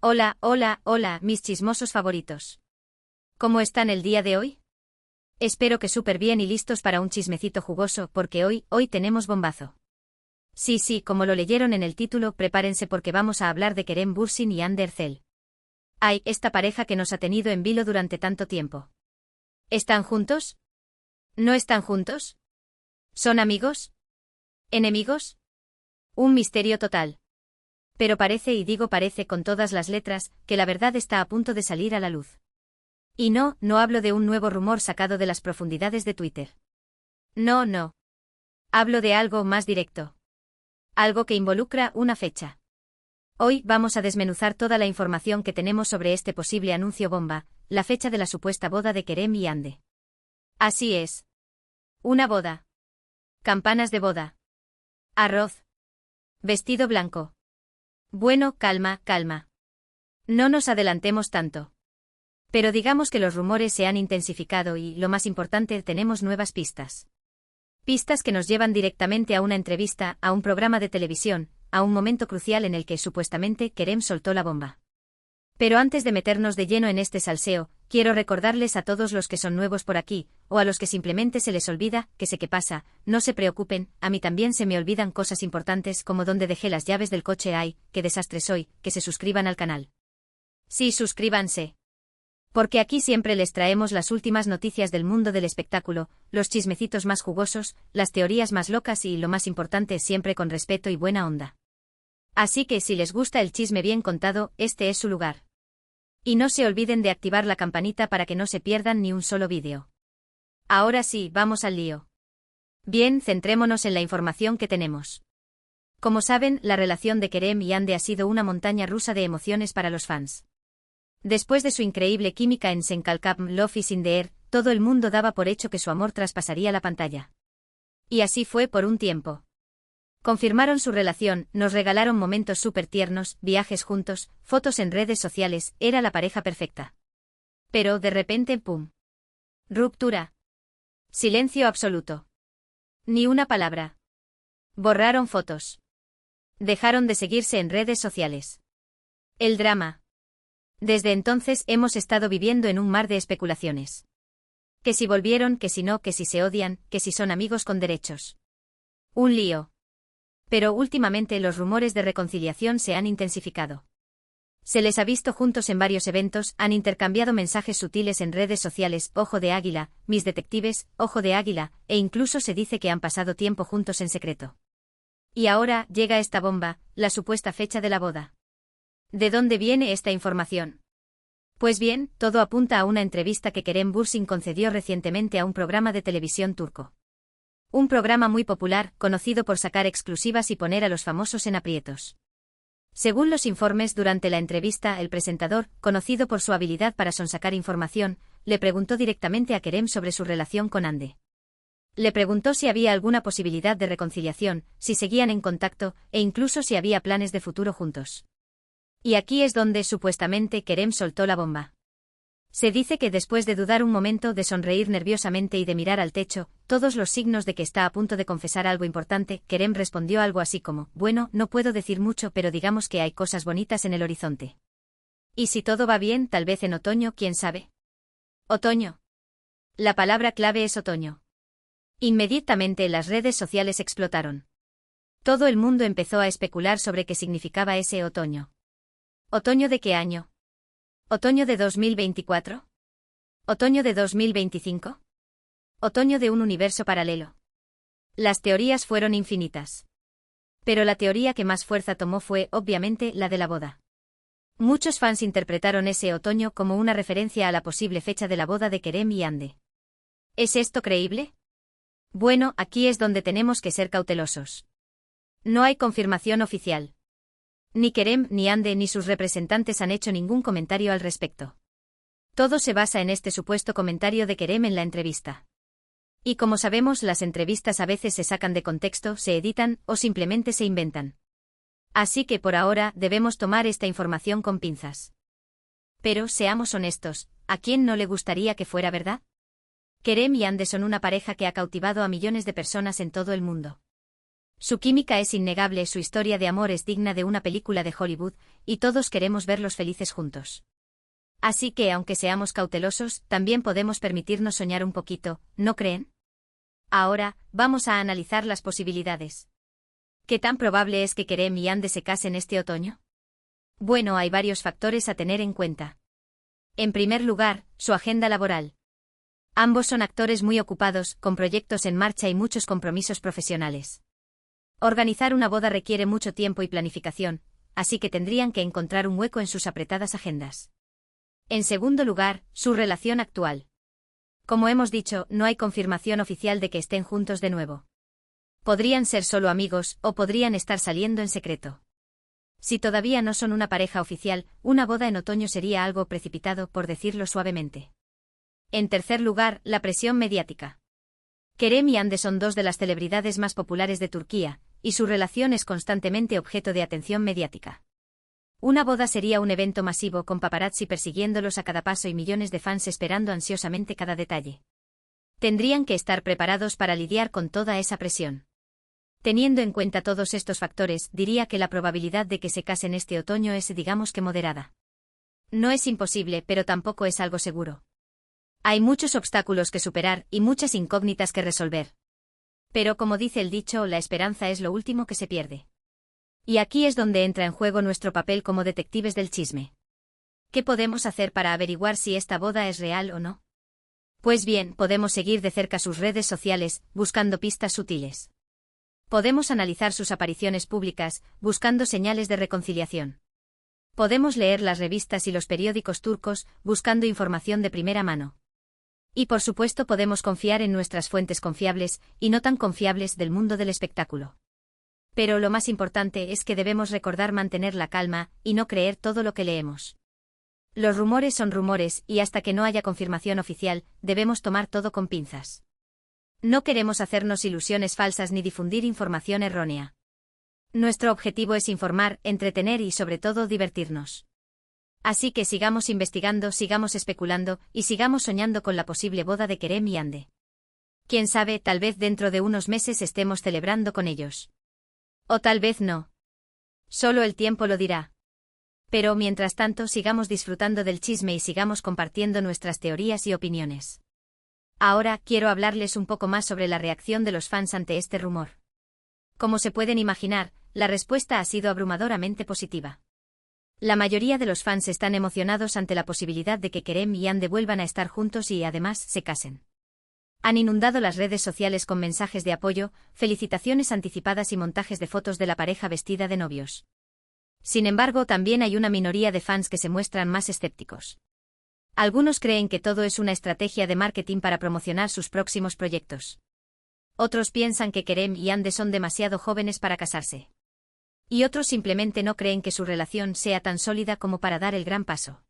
Hola, hola, hola, mis chismosos favoritos. ¿Cómo están el día de hoy? Espero que súper bien y listos para un chismecito jugoso, porque hoy tenemos bombazo. Sí, como lo leyeron en el título, prepárense porque vamos a hablar de Kerem Bürsin y Hande Erçel. Ay, esta pareja que nos ha tenido en vilo durante tanto tiempo. ¿Están juntos? ¿No están juntos? ¿Son amigos? ¿Enemigos? Un misterio total. Pero parece, y digo parece con todas las letras, que la verdad está a punto de salir a la luz. Y no hablo de un nuevo rumor sacado de las profundidades de Twitter. No. Hablo de algo más directo. Algo que involucra una fecha. Hoy vamos a desmenuzar toda la información que tenemos sobre este posible anuncio bomba, la fecha de la supuesta boda de Kerem y Hande. Así es. Una boda. Campanas de boda. Arroz. Vestido blanco. Bueno, calma. No nos adelantemos tanto. Pero digamos que los rumores se han intensificado y, lo más importante, tenemos nuevas pistas. Pistas que nos llevan directamente a una entrevista, a un programa de televisión, a un momento crucial en el que, supuestamente, Kerem soltó la bomba. Pero antes de meternos de lleno en este salseo, quiero recordarles a todos los que son nuevos por aquí, o a los que simplemente se les olvida, que sé qué pasa, no se preocupen, a mí también se me olvidan cosas importantes como dónde dejé las llaves del coche. Ay, qué desastre soy, que se suscriban al canal. Sí, suscríbanse. Porque aquí siempre les traemos las últimas noticias del mundo del espectáculo, los chismecitos más jugosos, las teorías más locas y, lo más importante, siempre con respeto y buena onda. Así que si les gusta el chisme bien contado, este es su lugar. Y no se olviden de activar la campanita para que no se pierdan ni un solo vídeo. Ahora sí, vamos al lío. Bien, centrémonos en la información que tenemos. Como saben, la relación de Kerem y Hande ha sido una montaña rusa de emociones para los fans. Después de su increíble química en Sen Kalkam Love is in the Air, todo el mundo daba por hecho que su amor traspasaría la pantalla. Y así fue por un tiempo. Confirmaron su relación, nos regalaron momentos súper tiernos, viajes juntos, fotos en redes sociales, era la pareja perfecta. Pero de repente, ¡pum! Ruptura. Silencio absoluto. Ni una palabra. Borraron fotos. Dejaron de seguirse en redes sociales. El drama. Desde entonces hemos estado viviendo en un mar de especulaciones. Que si volvieron, que si no, que si se odian, que si son amigos con derechos. Un lío. Pero últimamente los rumores de reconciliación se han intensificado. Se les ha visto juntos en varios eventos, han intercambiado mensajes sutiles en redes sociales, ojo de águila, mis detectives, ojo de águila, e incluso se dice que han pasado tiempo juntos en secreto. Y ahora llega esta bomba, la supuesta fecha de la boda. ¿De dónde viene esta información? Pues bien, todo apunta a una entrevista que Kerem Bürsin concedió recientemente a un programa de televisión turco. Un programa muy popular, conocido por sacar exclusivas y poner a los famosos en aprietos. Según los informes, durante la entrevista, el presentador, conocido por su habilidad para sonsacar información, le preguntó directamente a Kerem sobre su relación con Hande. Le preguntó si había alguna posibilidad de reconciliación, si seguían en contacto, e incluso si había planes de futuro juntos. Y aquí es donde, supuestamente, Kerem soltó la bomba. Se dice que después de dudar un momento, de sonreír nerviosamente y de mirar al techo, todos los signos de que está a punto de confesar algo importante, Kerem respondió algo así como, bueno, no puedo decir mucho, pero digamos que hay cosas bonitas en el horizonte. Y si todo va bien, tal vez en otoño, ¿quién sabe? Otoño. La palabra clave es otoño. Inmediatamente las redes sociales explotaron. Todo el mundo empezó a especular sobre qué significaba ese otoño. ¿Otoño de qué año? ¿Otoño de 2024? ¿Otoño de 2025? ¿Otoño de un universo paralelo? Las teorías fueron infinitas. Pero la teoría que más fuerza tomó fue, obviamente, la de la boda. Muchos fans interpretaron ese otoño como una referencia a la posible fecha de la boda de Kerem y Hande. ¿Es esto creíble? Bueno, aquí es donde tenemos que ser cautelosos. No hay confirmación oficial. Ni Kerem, ni Hande, ni sus representantes han hecho ningún comentario al respecto. Todo se basa en este supuesto comentario de Kerem en la entrevista. Y como sabemos, las entrevistas a veces se sacan de contexto, se editan, o simplemente se inventan. Así que por ahora, debemos tomar esta información con pinzas. Pero, seamos honestos, ¿a quién no le gustaría que fuera verdad? Kerem y Hande son una pareja que ha cautivado a millones de personas en todo el mundo. Su química es innegable, su historia de amor es digna de una película de Hollywood, y todos queremos verlos felices juntos. Así que, aunque seamos cautelosos, también podemos permitirnos soñar un poquito, ¿no creen? Ahora, vamos a analizar las posibilidades. ¿Qué tan probable es que Kerem y Yandhi se casen este otoño? Bueno, hay varios factores a tener en cuenta. En primer lugar, su agenda laboral. Ambos son actores muy ocupados, con proyectos en marcha y muchos compromisos profesionales. Organizar una boda requiere mucho tiempo y planificación, así que tendrían que encontrar un hueco en sus apretadas agendas. En segundo lugar, su relación actual. Como hemos dicho, no hay confirmación oficial de que estén juntos de nuevo. Podrían ser solo amigos, o podrían estar saliendo en secreto. Si todavía no son una pareja oficial, una boda en otoño sería algo precipitado, por decirlo suavemente. En tercer lugar, la presión mediática. Kerem y Yandhi son dos de las celebridades más populares de Turquía, y su relación es constantemente objeto de atención mediática. Una boda sería un evento masivo con paparazzi persiguiéndolos a cada paso y millones de fans esperando ansiosamente cada detalle. Tendrían que estar preparados para lidiar con toda esa presión. Teniendo en cuenta todos estos factores, diría que la probabilidad de que se casen este otoño es, digamos que moderada. No es imposible, pero tampoco es algo seguro. Hay muchos obstáculos que superar y muchas incógnitas que resolver. Pero como dice el dicho, la esperanza es lo último que se pierde. Y aquí es donde entra en juego nuestro papel como detectives del chisme. ¿Qué podemos hacer para averiguar si esta boda es real o no? Pues bien, podemos seguir de cerca sus redes sociales, buscando pistas sutiles. Podemos analizar sus apariciones públicas, buscando señales de reconciliación. Podemos leer las revistas y los periódicos turcos, buscando información de primera mano. Y por supuesto podemos confiar en nuestras fuentes confiables, y no tan confiables, del mundo del espectáculo. Pero lo más importante es que debemos recordar mantener la calma, y no creer todo lo que leemos. Los rumores son rumores, y hasta que no haya confirmación oficial, debemos tomar todo con pinzas. No queremos hacernos ilusiones falsas ni difundir información errónea. Nuestro objetivo es informar, entretener y sobre todo divertirnos. Así que sigamos investigando, sigamos especulando, y sigamos soñando con la posible boda de Kerem y Yandhi. Quién sabe, tal vez dentro de unos meses estemos celebrando con ellos. O tal vez no. Solo el tiempo lo dirá. Pero mientras tanto sigamos disfrutando del chisme y sigamos compartiendo nuestras teorías y opiniones. Ahora quiero hablarles un poco más sobre la reacción de los fans ante este rumor. Como se pueden imaginar, la respuesta ha sido abrumadoramente positiva. La mayoría de los fans están emocionados ante la posibilidad de que Kerem y Yandhi vuelvan a estar juntos y además se casen. Han inundado las redes sociales con mensajes de apoyo, felicitaciones anticipadas y montajes de fotos de la pareja vestida de novios. Sin embargo, también hay una minoría de fans que se muestran más escépticos. Algunos creen que todo es una estrategia de marketing para promocionar sus próximos proyectos. Otros piensan que Kerem y Yandhi son demasiado jóvenes para casarse. Y otros simplemente no creen que su relación sea tan sólida como para dar el gran paso.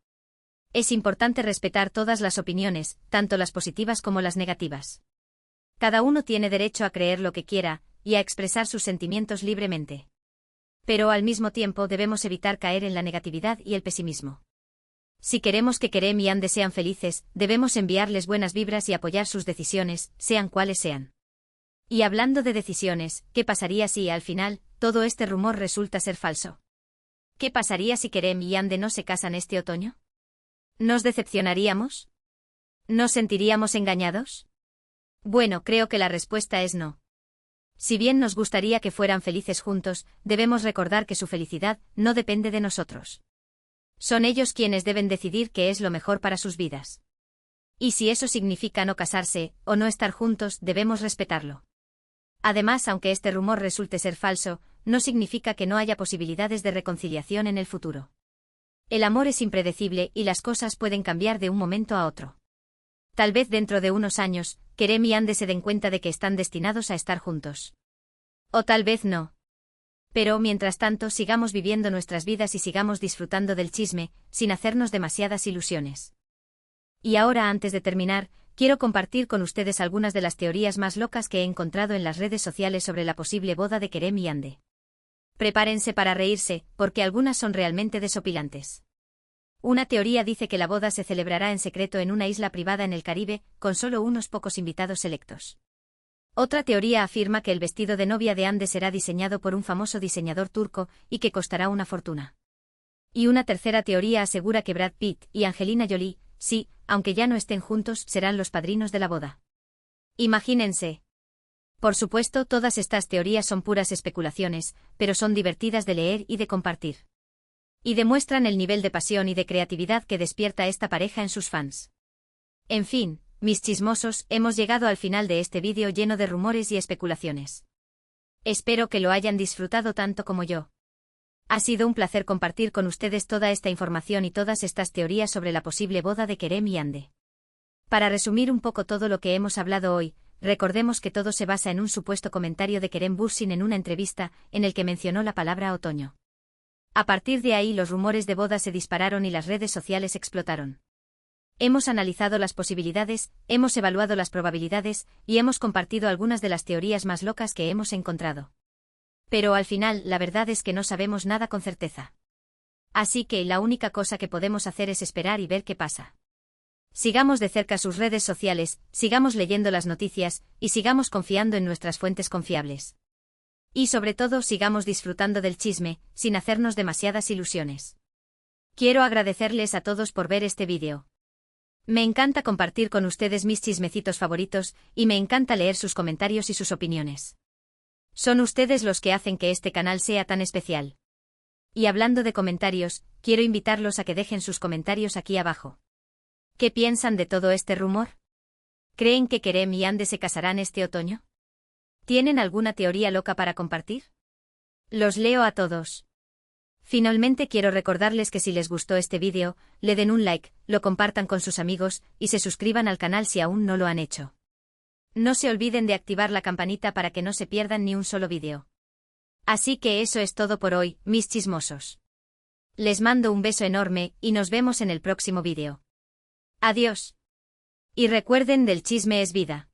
Es importante respetar todas las opiniones, tanto las positivas como las negativas. Cada uno tiene derecho a creer lo que quiera, y a expresar sus sentimientos libremente. Pero al mismo tiempo debemos evitar caer en la negatividad y el pesimismo. Si queremos que Kerem y Yandhi sean felices, debemos enviarles buenas vibras y apoyar sus decisiones, sean cuales sean. Y hablando de decisiones, ¿qué pasaría si, al final, todo este rumor resulta ser falso? ¿Qué pasaría si Kerem y Yandhi no se casan este otoño? ¿Nos decepcionaríamos? ¿Nos sentiríamos engañados? Bueno, creo que la respuesta es no. Si bien nos gustaría que fueran felices juntos, debemos recordar que su felicidad no depende de nosotros. Son ellos quienes deben decidir qué es lo mejor para sus vidas. Y si eso significa no casarse, o no estar juntos, debemos respetarlo. Además, aunque este rumor resulte ser falso, no significa que no haya posibilidades de reconciliación en el futuro. El amor es impredecible y las cosas pueden cambiar de un momento a otro. Tal vez dentro de unos años, Kerem y Yandhi se den cuenta de que están destinados a estar juntos. O tal vez no. Pero, mientras tanto, sigamos viviendo nuestras vidas y sigamos disfrutando del chisme, sin hacernos demasiadas ilusiones. Y ahora, antes de terminar, quiero compartir con ustedes algunas de las teorías más locas que he encontrado en las redes sociales sobre la posible boda de Kerem y Yandhi. Prepárense para reírse, porque algunas son realmente desopilantes. Una teoría dice que la boda se celebrará en secreto en una isla privada en el Caribe, con solo unos pocos invitados selectos. Otra teoría afirma que el vestido de novia de Hande será diseñado por un famoso diseñador turco y que costará una fortuna. Y una tercera teoría asegura que Brad Pitt y Angelina Jolie, sí, aunque ya no estén juntos, serán los padrinos de la boda. Imagínense. Por supuesto, todas estas teorías son puras especulaciones, pero son divertidas de leer y de compartir. Y demuestran el nivel de pasión y de creatividad que despierta esta pareja en sus fans. En fin, mis chismosos, hemos llegado al final de este vídeo lleno de rumores y especulaciones. Espero que lo hayan disfrutado tanto como yo. Ha sido un placer compartir con ustedes toda esta información y todas estas teorías sobre la posible boda de Kerem y Hande. Para resumir un poco todo lo que hemos hablado hoy, recordemos que todo se basa en un supuesto comentario de Kerem Bürsin en una entrevista, en el que mencionó la palabra otoño. A partir de ahí los rumores de boda se dispararon y las redes sociales explotaron. Hemos analizado las posibilidades, hemos evaluado las probabilidades, y hemos compartido algunas de las teorías más locas que hemos encontrado. Pero al final, la verdad es que no sabemos nada con certeza. Así que la única cosa que podemos hacer es esperar y ver qué pasa. Sigamos de cerca sus redes sociales, sigamos leyendo las noticias, y sigamos confiando en nuestras fuentes confiables. Y sobre todo sigamos disfrutando del chisme, sin hacernos demasiadas ilusiones. Quiero agradecerles a todos por ver este vídeo. Me encanta compartir con ustedes mis chismecitos favoritos, y me encanta leer sus comentarios y sus opiniones. Son ustedes los que hacen que este canal sea tan especial. Y hablando de comentarios, quiero invitarlos a que dejen sus comentarios aquí abajo. ¿Qué piensan de todo este rumor? ¿Creen que Kerem y Hande se casarán este otoño? ¿Tienen alguna teoría loca para compartir? Los leo a todos. Finalmente quiero recordarles que si les gustó este vídeo, le den un like, lo compartan con sus amigos, y se suscriban al canal si aún no lo han hecho. No se olviden de activar la campanita para que no se pierdan ni un solo vídeo. Así que eso es todo por hoy, mis chismosos. Les mando un beso enorme, y nos vemos en el próximo vídeo. Adiós. Y recuerden, del chisme es vida.